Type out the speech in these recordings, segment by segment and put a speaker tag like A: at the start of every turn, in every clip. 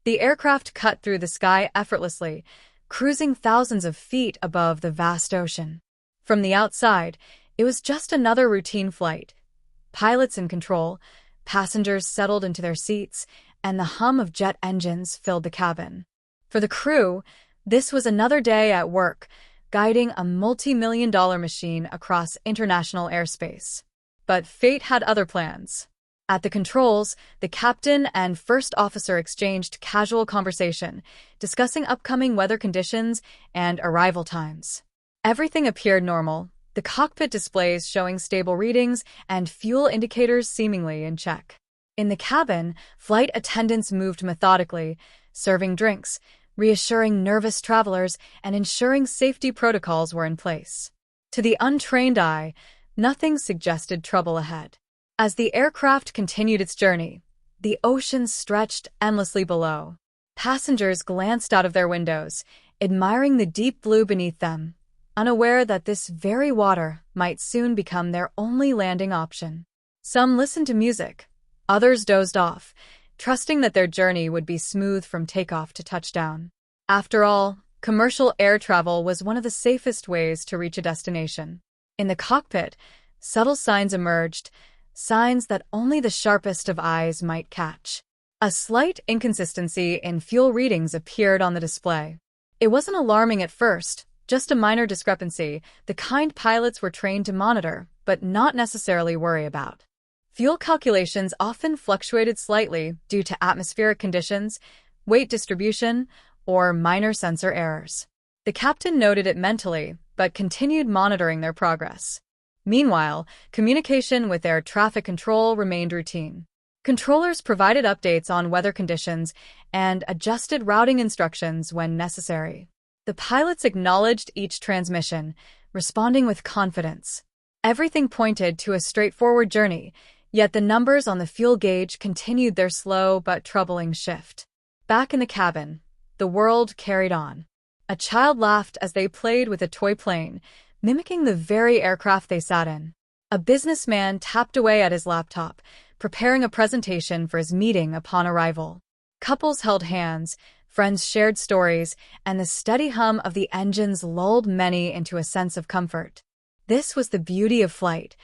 A: The aircraft cut through the sky effortlessly, cruising thousands of feet above the vast ocean. From the outside, it was just another routine flight. Pilots in control, passengers settled into their seats, and the hum of jet engines filled the cabin. For the crew, this was another day at work, guiding a multi-million-dollar machine across international airspace. But fate had other plans. At the controls, the captain and first officer exchanged casual conversation, discussing upcoming weather conditions and arrival times. Everything appeared normal, the cockpit displays showing stable readings and fuel indicators seemingly in check. In the cabin, flight attendants moved methodically, serving drinks, reassuring nervous travelers, and ensuring safety protocols were in place. To the untrained eye, nothing suggested trouble ahead. As the aircraft continued its journey, the ocean stretched endlessly below. Passengers glanced out of their windows, admiring the deep blue beneath them, unaware that this very water might soon become their only landing option. Some listened to music, others dozed off, trusting that their journey would be smooth from takeoff to touchdown. After all, commercial air travel was one of the safest ways to reach a destination. In the cockpit, subtle signs emerged, signs that only the sharpest of eyes might catch. A slight inconsistency in fuel readings appeared on the display. It wasn't alarming at first, just a minor discrepancy, the kind pilots were trained to monitor, but not necessarily worry about. Fuel calculations often fluctuated slightly due to atmospheric conditions, weight distribution, or minor sensor errors. The captain noted it mentally, but continued monitoring their progress. Meanwhile, communication with air traffic control remained routine. Controllers provided updates on weather conditions and adjusted routing instructions when necessary. The pilots acknowledged each transmission, responding with confidence. Everything pointed to a straightforward journey, yet the numbers on the fuel gauge continued their slow but troubling shift. Back in the cabin, the world carried on. A child laughed as they played with a toy plane, mimicking the very aircraft they sat in. A businessman tapped away at his laptop, preparing a presentation for his meeting upon arrival. Couples held hands, friends shared stories, and the steady hum of the engines lulled many into a sense of comfort. This was the beauty of flight,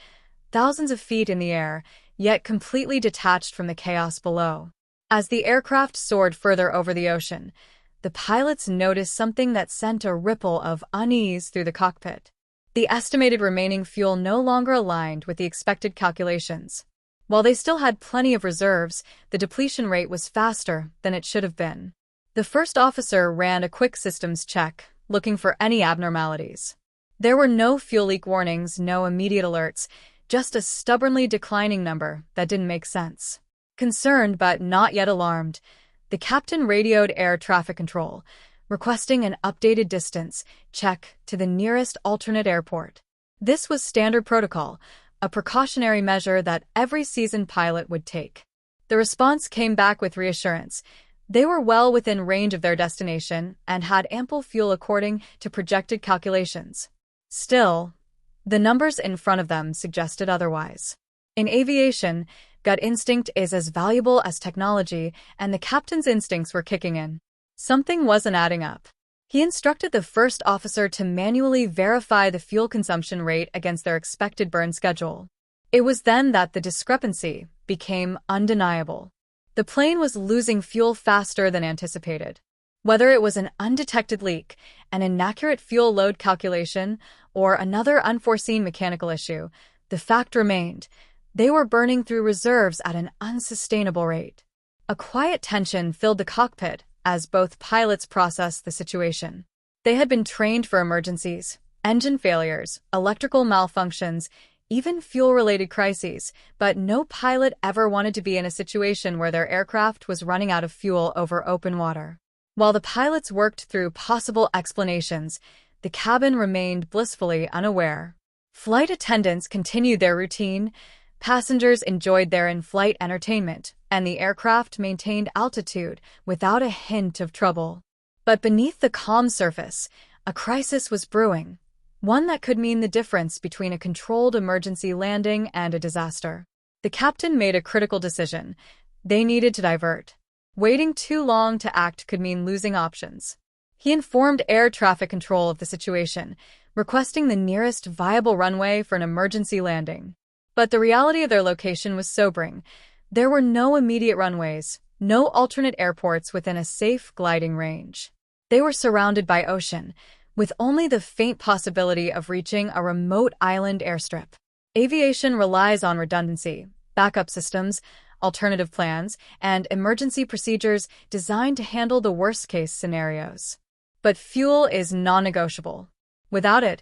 A: thousands of feet in the air, yet completely detached from the chaos below. As the aircraft soared further over the ocean, the pilots noticed something that sent a ripple of unease through the cockpit. The estimated remaining fuel no longer aligned with the expected calculations. While they still had plenty of reserves, the depletion rate was faster than it should have been. The first officer ran a quick systems check, looking for any abnormalities. There were no fuel leak warnings, no immediate alerts, just a stubbornly declining number that didn't make sense. Concerned but not yet alarmed, the captain radioed air traffic control, requesting an updated distance check to the nearest alternate airport. This was standard protocol, a precautionary measure that every seasoned pilot would take. The response came back with reassurance. They were well within range of their destination and had ample fuel according to projected calculations. Still, the numbers in front of them suggested otherwise. In aviation, gut instinct is as valuable as technology, and the captain's instincts were kicking in. Something wasn't adding up. He instructed the first officer to manually verify the fuel consumption rate against their expected burn schedule. It was then that the discrepancy became undeniable. The plane was losing fuel faster than anticipated. Whether it was an undetected leak, an inaccurate fuel load calculation, or another unforeseen mechanical issue, the fact remained: they were burning through reserves at an unsustainable rate. A quiet tension filled the cockpit as both pilots processed the situation. They had been trained for emergencies, engine failures, electrical malfunctions, even fuel-related crises, but no pilot ever wanted to be in a situation where their aircraft was running out of fuel over open water. While the pilots worked through possible explanations, the cabin remained blissfully unaware. Flight attendants continued their routine, passengers enjoyed their in-flight entertainment, and the aircraft maintained altitude without a hint of trouble. But beneath the calm surface, a crisis was brewing, one that could mean the difference between a controlled emergency landing and a disaster. The captain made a critical decision. They needed to divert. Waiting too long to act could mean losing options. He informed air traffic control of the situation, requesting the nearest viable runway for an emergency landing. But the reality of their location was sobering. There were no immediate runways, no alternate airports within a safe gliding range. They were surrounded by ocean, with only the faint possibility of reaching a remote island airstrip. Aviation relies on redundancy, backup systems, alternative plans, and emergency procedures designed to handle the worst-case scenarios. But fuel is non-negotiable. Without it,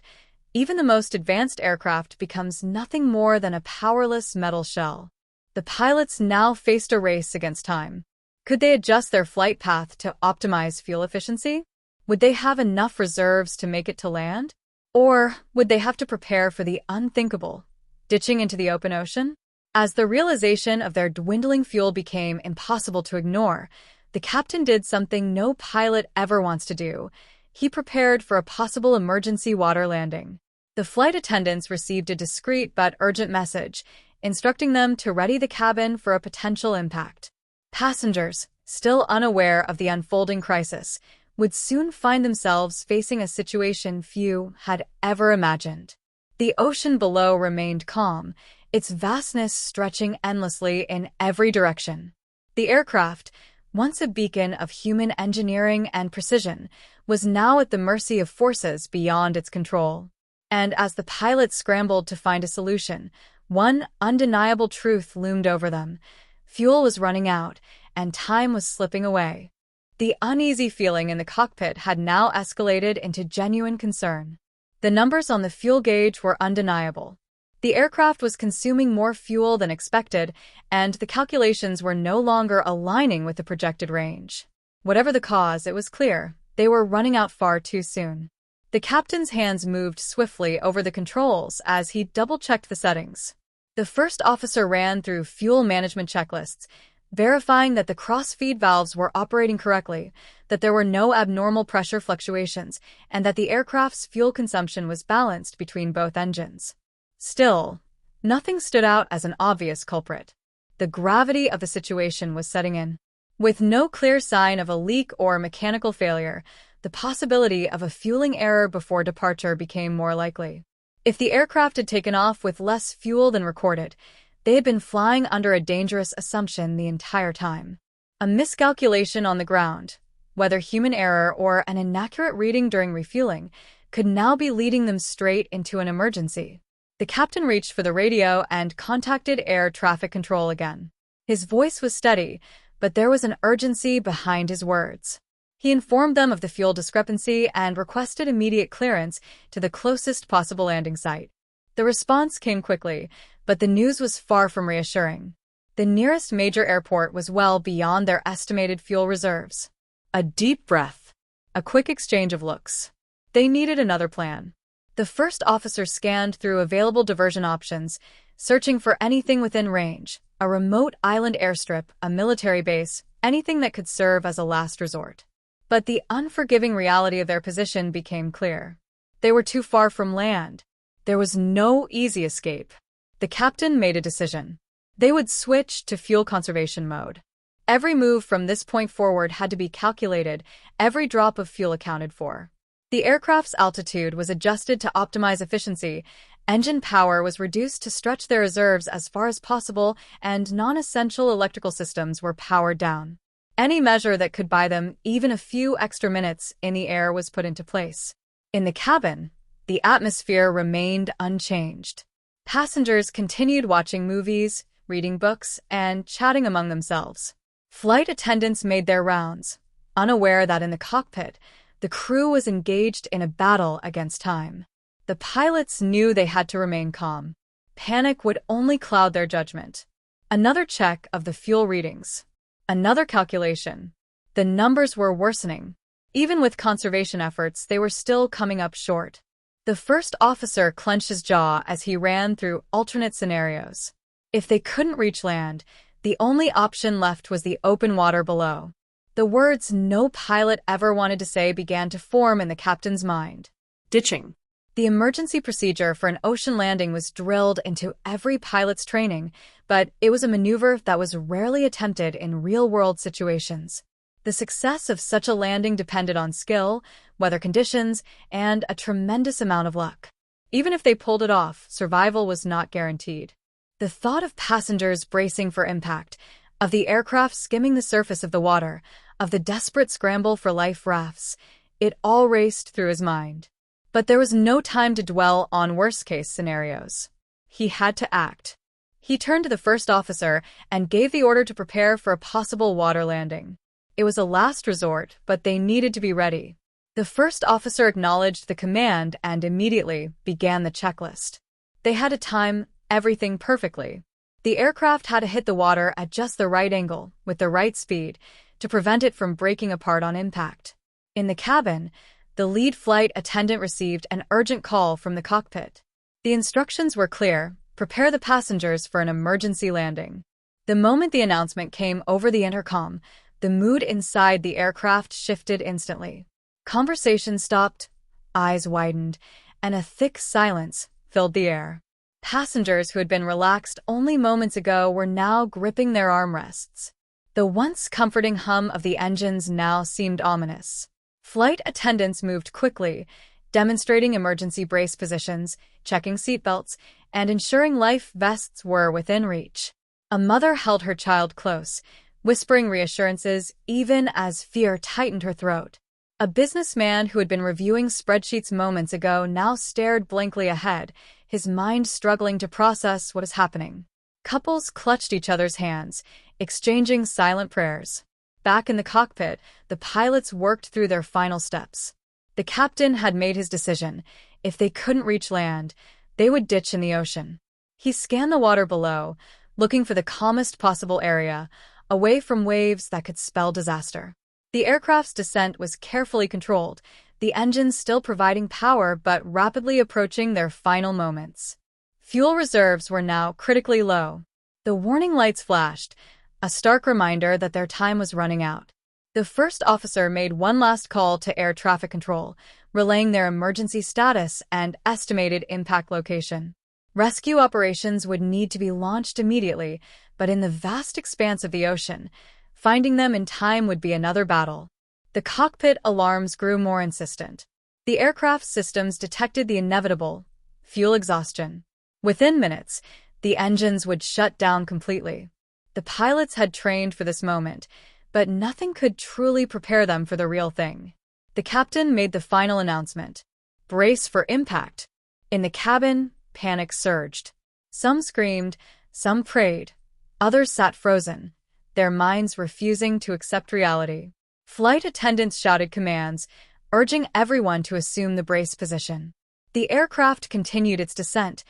A: even the most advanced aircraft becomes nothing more than a powerless metal shell. The pilots now faced a race against time. Could they adjust their flight path to optimize fuel efficiency? Would they have enough reserves to make it to land? Or would they have to prepare for the unthinkable, ditching into the open ocean? As the realization of their dwindling fuel became impossible to ignore, the captain did something no pilot ever wants to do. He prepared for a possible emergency water landing. The flight attendants received a discreet but urgent message, instructing them to ready the cabin for a potential impact. Passengers, still unaware of the unfolding crisis, would soon find themselves facing a situation few had ever imagined. The ocean below remained calm, its vastness stretching endlessly in every direction. The aircraft, once a beacon of human engineering and precision, was now at the mercy of forces beyond its control. And as the pilots scrambled to find a solution, one undeniable truth loomed over them. Fuel was running out, and time was slipping away. The uneasy feeling in the cockpit had now escalated into genuine concern. The numbers on the fuel gauge were undeniable. The aircraft was consuming more fuel than expected, and the calculations were no longer aligning with the projected range. Whatever the cause, it was clear they were running out far too soon. The captain's hands moved swiftly over the controls as he double-checked the settings. The first officer ran through fuel management checklists, verifying that the cross-feed valves were operating correctly, that there were no abnormal pressure fluctuations, and that the aircraft's fuel consumption was balanced between both engines. Still, nothing stood out as an obvious culprit. The gravity of the situation was setting in. With no clear sign of a leak or mechanical failure, the possibility of a fueling error before departure became more likely. If the aircraft had taken off with less fuel than recorded, they had been flying under a dangerous assumption the entire time. A miscalculation on the ground, whether human error or an inaccurate reading during refueling, could now be leading them straight into an emergency. The captain reached for the radio and contacted air traffic control again. His voice was steady, but there was an urgency behind his words. He informed them of the fuel discrepancy and requested immediate clearance to the closest possible landing site. The response came quickly, but the news was far from reassuring. The nearest major airport was well beyond their estimated fuel reserves. A deep breath. A quick exchange of looks. They needed another plan. The first officer scanned through available diversion options, searching for anything within range, a remote island airstrip, a military base, anything that could serve as a last resort. But the unforgiving reality of their position became clear. They were too far from land. There was no easy escape. The captain made a decision. They would switch to fuel conservation mode. Every move from this point forward had to be calculated, every drop of fuel accounted for. The aircraft's altitude was adjusted to optimize efficiency, engine power was reduced to stretch their reserves as far as possible, and non-essential electrical systems were powered down. Any measure that could buy them even a few extra minutes in the air was put into place. In the cabin, the atmosphere remained unchanged. Passengers continued watching movies, reading books, and chatting among themselves. Flight attendants made their rounds, unaware that in the cockpit, the crew was engaged in a battle against time. The pilots knew they had to remain calm. Panic would only cloud their judgment. Another check of the fuel readings. Another calculation. The numbers were worsening. Even with conservation efforts, they were still coming up short. The first officer clenched his jaw as he ran through alternate scenarios. If they couldn't reach land, the only option left was the open water below. The words no pilot ever wanted to say began to form in the captain's mind.
B: Ditching.
A: The emergency procedure for an ocean landing was drilled into every pilot's training, but it was a maneuver that was rarely attempted in real-world situations. The success of such a landing depended on skill, weather conditions, and a tremendous amount of luck. Even if they pulled it off, survival was not guaranteed. The thought of passengers bracing for impact, of the aircraft skimming the surface of the water, of the desperate scramble for life rafts, it all raced through his mind. But there was no time to dwell on worst-case scenarios. He had to act. He turned to the first officer and gave the order to prepare for a possible water landing. It was a last resort, but they needed to be ready. The first officer acknowledged the command and immediately began the checklist. They had to time everything perfectly. The aircraft had to hit the water at just the right angle, with the right speed, to prevent it from breaking apart on impact. In the cabin, the lead flight attendant received an urgent call from the cockpit. The instructions were clear: prepare the passengers for an emergency landing. The moment the announcement came over the intercom, the mood inside the aircraft shifted instantly. Conversation stopped, eyes widened, and a thick silence filled the air. Passengers who had been relaxed only moments ago were now gripping their armrests. The once comforting hum of the engines now seemed ominous. Flight attendants moved quickly, demonstrating emergency brace positions, checking seatbelts, and ensuring life vests were within reach. A mother held her child close, whispering reassurances even as fear tightened her throat. A businessman who had been reviewing spreadsheets moments ago now stared blankly ahead, his mind struggling to process what was happening. Couples clutched each other's hands, exchanging silent prayers. Back in the cockpit, the pilots worked through their final steps. The captain had made his decision. If they couldn't reach land, they would ditch in the ocean. He scanned the water below, looking for the calmest possible area, away from waves that could spell disaster. The aircraft's descent was carefully controlled, the engines still providing power but rapidly approaching their final moments. Fuel reserves were now critically low. The warning lights flashed, a stark reminder that their time was running out. The first officer made one last call to air traffic control, relaying their emergency status and estimated impact location. Rescue operations would need to be launched immediately, but in the vast expanse of the ocean, finding them in time would be another battle. The cockpit alarms grew more insistent. The aircraft systems detected the inevitable: fuel exhaustion. Within minutes, the engines would shut down completely. The pilots had trained for this moment, but nothing could truly prepare them for the real thing. The captain made the final announcement: brace for impact. In the cabin, panic surged. Some screamed, some prayed, others sat frozen, their minds refusing to accept reality. Flight attendants shouted commands, urging everyone to assume the brace position. The aircraft continued its descent,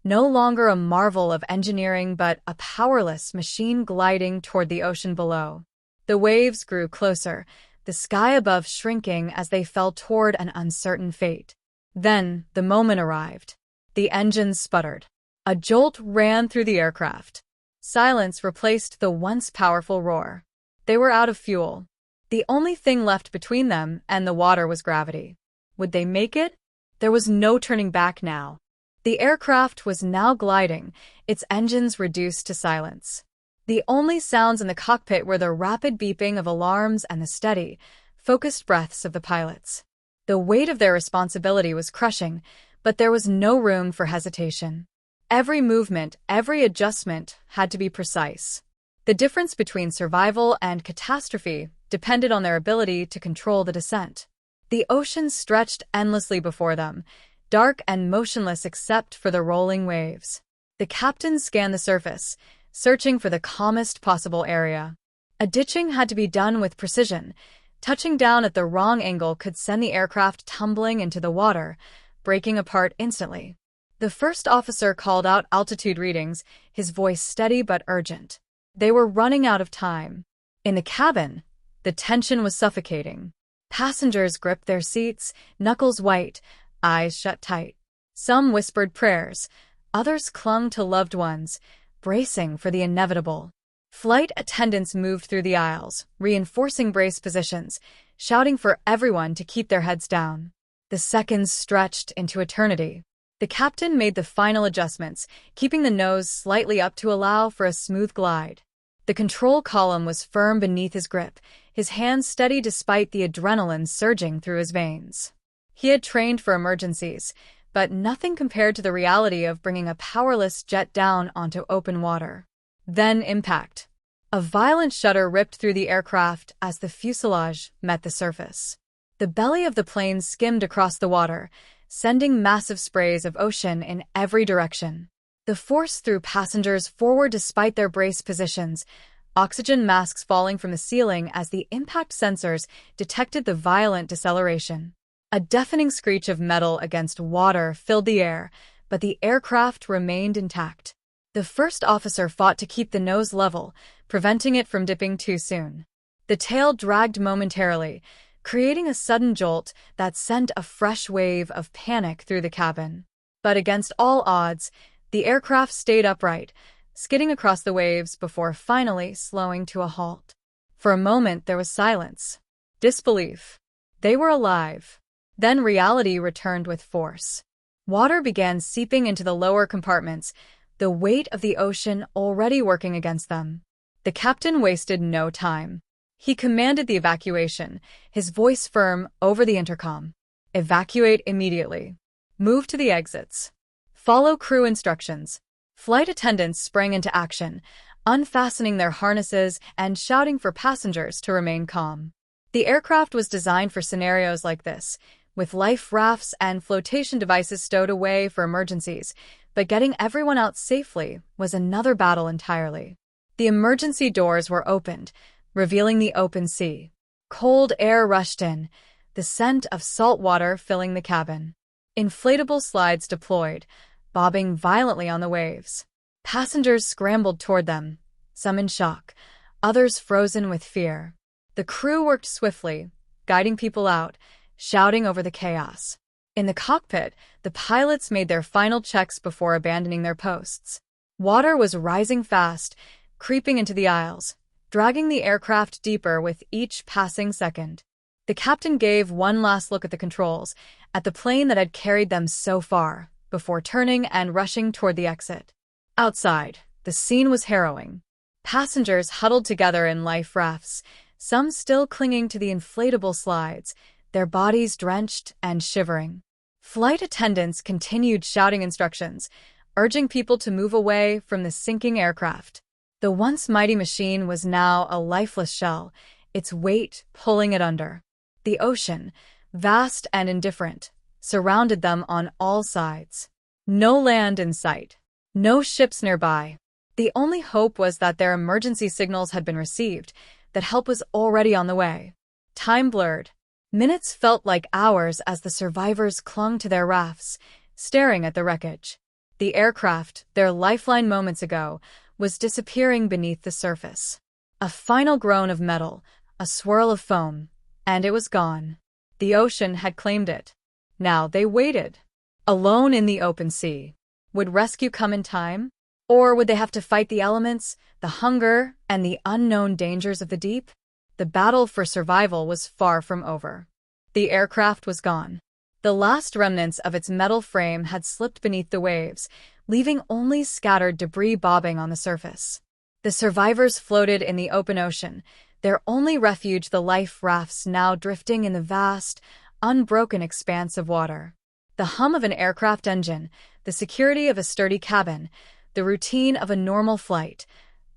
A: no longer a marvel of engineering but a powerless machine gliding toward the ocean below. The waves grew closer, the sky above shrinking as they fell toward an uncertain fate. Then the moment arrived. The engines sputtered. A jolt ran through the aircraft. Silence replaced the once powerful roar. They were out of fuel. The only thing left between them and the water was gravity. Would they make it? There was no turning back now. The aircraft was now gliding, its engines reduced to silence. The only sounds in the cockpit were the rapid beeping of alarms and the steady, focused breaths of the pilots. The weight of their responsibility was crushing, but there was no room for hesitation. Every movement, every adjustment had to be precise. The difference between survival and catastrophe depended on their ability to control the descent. The ocean stretched endlessly before them, dark and motionless except for the rolling waves. The captain scanned the surface, searching for the calmest possible area. A ditching had to be done with precision. Touching down at the wrong angle could send the aircraft tumbling into the water, breaking apart instantly. The first officer called out altitude readings, his voice steady but urgent. They were running out of time. In the cabin, the tension was suffocating. Passengers gripped their seats, knuckles white, eyes shut tight. Some whispered prayers, others clung to loved ones, bracing for the inevitable. Flight attendants moved through the aisles, reinforcing brace positions, shouting for everyone to keep their heads down. The seconds stretched into eternity. The captain made the final adjustments, keeping the nose slightly up to allow for a smooth glide. The control column was firm beneath his grip, his hands steady despite the adrenaline surging through his veins. He had trained for emergencies, but nothing compared to the reality of bringing a powerless jet down onto open water. Then impact. A violent shudder ripped through the aircraft as the fuselage met the surface. The belly of the plane skimmed across the water, sending massive sprays of ocean in every direction. The force threw passengers forward despite their brace positions, oxygen masks falling from the ceiling as the impact sensors detected the violent deceleration. A deafening screech of metal against water filled the air, but the aircraft remained intact. The first officer fought to keep the nose level, preventing it from dipping too soon. The tail dragged momentarily, creating a sudden jolt that sent a fresh wave of panic through the cabin. But against all odds, the aircraft stayed upright, skidding across the waves before finally slowing to a halt. For a moment there was silence. Disbelief. They were alive. Then reality returned with force. Water began seeping into the lower compartments, the weight of the ocean already working against them. The captain wasted no time. He commanded the evacuation, his voice firm over the intercom. Evacuate immediately. Move to the exits. Follow crew instructions. Flight attendants sprang into action, unfastening their harnesses and shouting for passengers to remain calm. The aircraft was designed for scenarios like this, with life rafts and flotation devices stowed away for emergencies, but getting everyone out safely was another battle entirely. The emergency doors were opened, revealing the open sea. Cold air rushed in, the scent of salt water filling the cabin. Inflatable slides deployed, bobbing violently on the waves. Passengers scrambled toward them, some in shock, others frozen with fear. The crew worked swiftly, guiding people out, shouting over the chaos. In the cockpit, the pilots made their final checks before abandoning their posts. Water was rising fast, creeping into the aisles, dragging the aircraft deeper with each passing second. The captain gave one last look at the controls, at the plane that had carried them so far, before turning and rushing toward the exit. Outside, the scene was harrowing. Passengers huddled together in life rafts, some still clinging to the inflatable slides, their bodies drenched and shivering. Flight attendants continued shouting instructions, urging people to move away from the sinking aircraft. The once mighty machine was now a lifeless shell, its weight pulling it under. The ocean, vast and indifferent, surrounded them on all sides. No land in sight. No ships nearby. The only hope was that their emergency signals had been received, that help was already on the way. Time blurred. Minutes felt like hours as the survivors clung to their rafts, staring at the wreckage. The aircraft, their lifeline moments ago, was disappearing beneath the surface. A final groan of metal, a swirl of foam, and it was gone. The ocean had claimed it. Now they waited. Alone in the open sea. Would rescue come in time? Or would they have to fight the elements, the hunger, and the unknown dangers of the deep? The battle for survival was far from over. The aircraft was gone. The last remnants of its metal frame had slipped beneath the waves, leaving only scattered debris bobbing on the surface. The survivors floated in the open ocean, their only refuge the life rafts now drifting in the vast, unbroken expanse of water. The hum of an aircraft engine, the security of a sturdy cabin, the routine of a normal flight,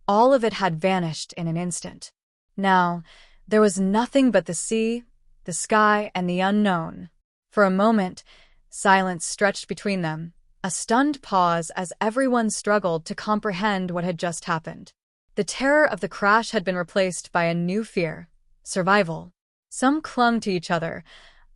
A: all of it had vanished in an instant. Now, there was nothing but the sea, the sky, and the unknown. For a moment, silence stretched between them, a stunned pause as everyone struggled to comprehend what had just happened. The terror of the crash had been replaced by a new fear: survival. Some clung to each other,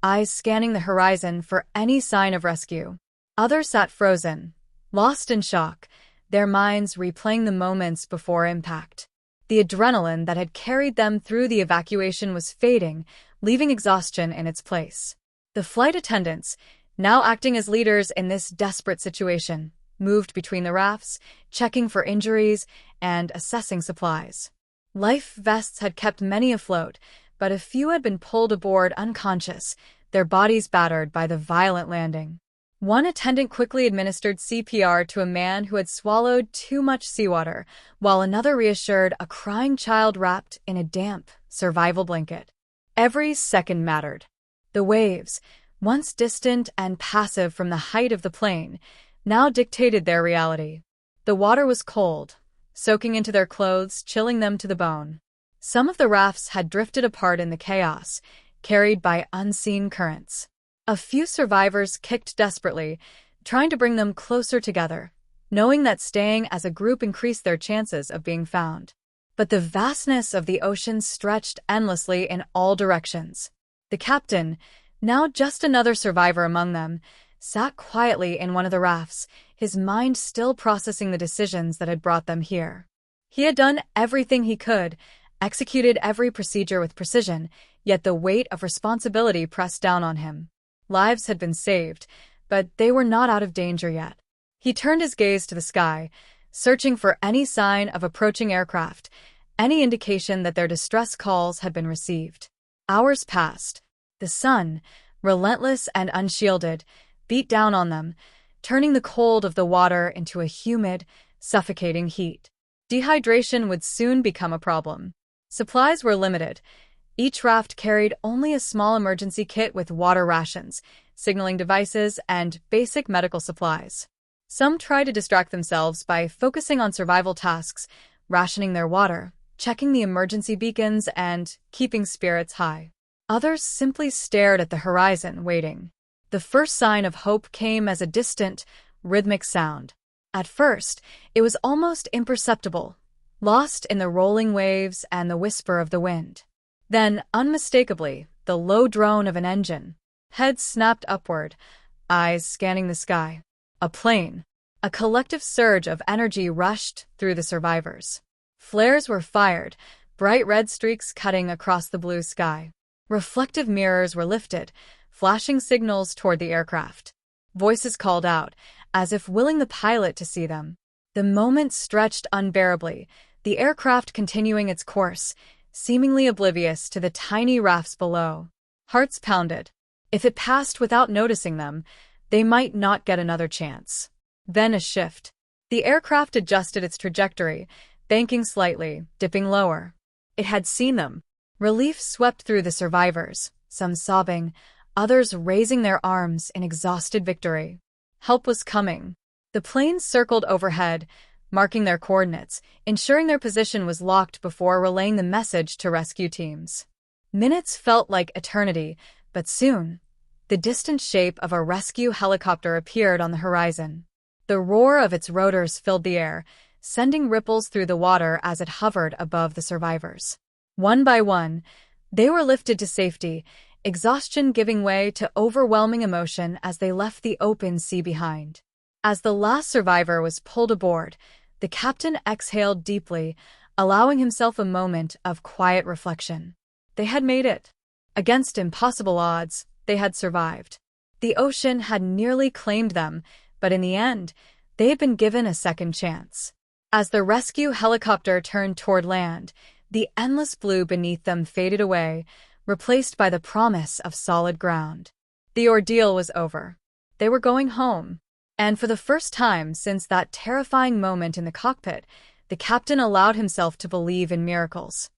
A: eyes scanning the horizon for any sign of rescue. Others sat frozen, lost in shock, their minds replaying the moments before impact. The adrenaline that had carried them through the evacuation was fading, leaving exhaustion in its place. The flight attendants, now acting as leaders in this desperate situation, moved between the rafts, checking for injuries and assessing supplies. Life vests had kept many afloat, but a few had been pulled aboard unconscious, their bodies battered by the violent landing. One attendant quickly administered CPR to a man who had swallowed too much seawater, while another reassured a crying child wrapped in a damp survival blanket. Every second mattered. The waves, once distant and passive from the height of the plane, now dictated their reality. The water was cold, soaking into their clothes, chilling them to the bone. Some of the rafts had drifted apart in the chaos, carried by unseen currents. A few survivors kicked desperately, trying to bring them closer together, knowing that staying as a group increased their chances of being found. But the vastness of the ocean stretched endlessly in all directions. The captain, now just another survivor among them, sat quietly in one of the rafts, his mind still processing the decisions that had brought them here. He had done everything he could, executed every procedure with precision, yet the weight of responsibility pressed down on him. Lives had been saved, but they were not out of danger yet. He turned his gaze to the sky, searching for any sign of approaching aircraft, any indication that their distress calls had been received. Hours passed. The sun, relentless and unshielded, beat down on them, turning the cold of the water into a humid, suffocating heat. Dehydration would soon become a problem. Supplies were limited. Each raft carried only a small emergency kit with water rations, signaling devices, and basic medical supplies. Some tried to distract themselves by focusing on survival tasks, rationing their water, checking the emergency beacons, and keeping spirits high. Others simply stared at the horizon, waiting. The first sign of hope came as a distant, rhythmic sound. At first, it was almost imperceptible, lost in the rolling waves and the whisper of the wind. Then, unmistakably, the low drone of an engine. Heads snapped upward, eyes scanning the sky. A plane. A collective surge of energy rushed through the survivors. Flares were fired, bright red streaks cutting across the blue sky. Reflective mirrors were lifted, flashing signals toward the aircraft. Voices called out, as if willing the pilot to see them. The moment stretched unbearably, the aircraft continuing its course, seemingly oblivious to the tiny rafts below. Hearts pounded. If it passed without noticing them, they might not get another chance. Then a shift. The aircraft adjusted its trajectory, banking slightly, dipping lower. It had seen them. Relief swept through the survivors, some sobbing, others raising their arms in exhausted victory. Help was coming. The plane circled overhead, marking their coordinates, ensuring their position was locked before relaying the message to rescue teams. Minutes felt like eternity, but soon, the distant shape of a rescue helicopter appeared on the horizon. The roar of its rotors filled the air, sending ripples through the water as it hovered above the survivors. One by one, they were lifted to safety, exhaustion giving way to overwhelming emotion as they left the open sea behind. As the last survivor was pulled aboard, the captain exhaled deeply, allowing himself a moment of quiet reflection. They had made it. Against impossible odds, they had survived. The ocean had nearly claimed them, but in the end, they had been given a second chance. As the rescue helicopter turned toward land, the endless blue beneath them faded away, replaced by the promise of solid ground. The ordeal was over. They were going home. And for the first time since that terrifying moment in the cockpit, the captain allowed himself to believe in miracles.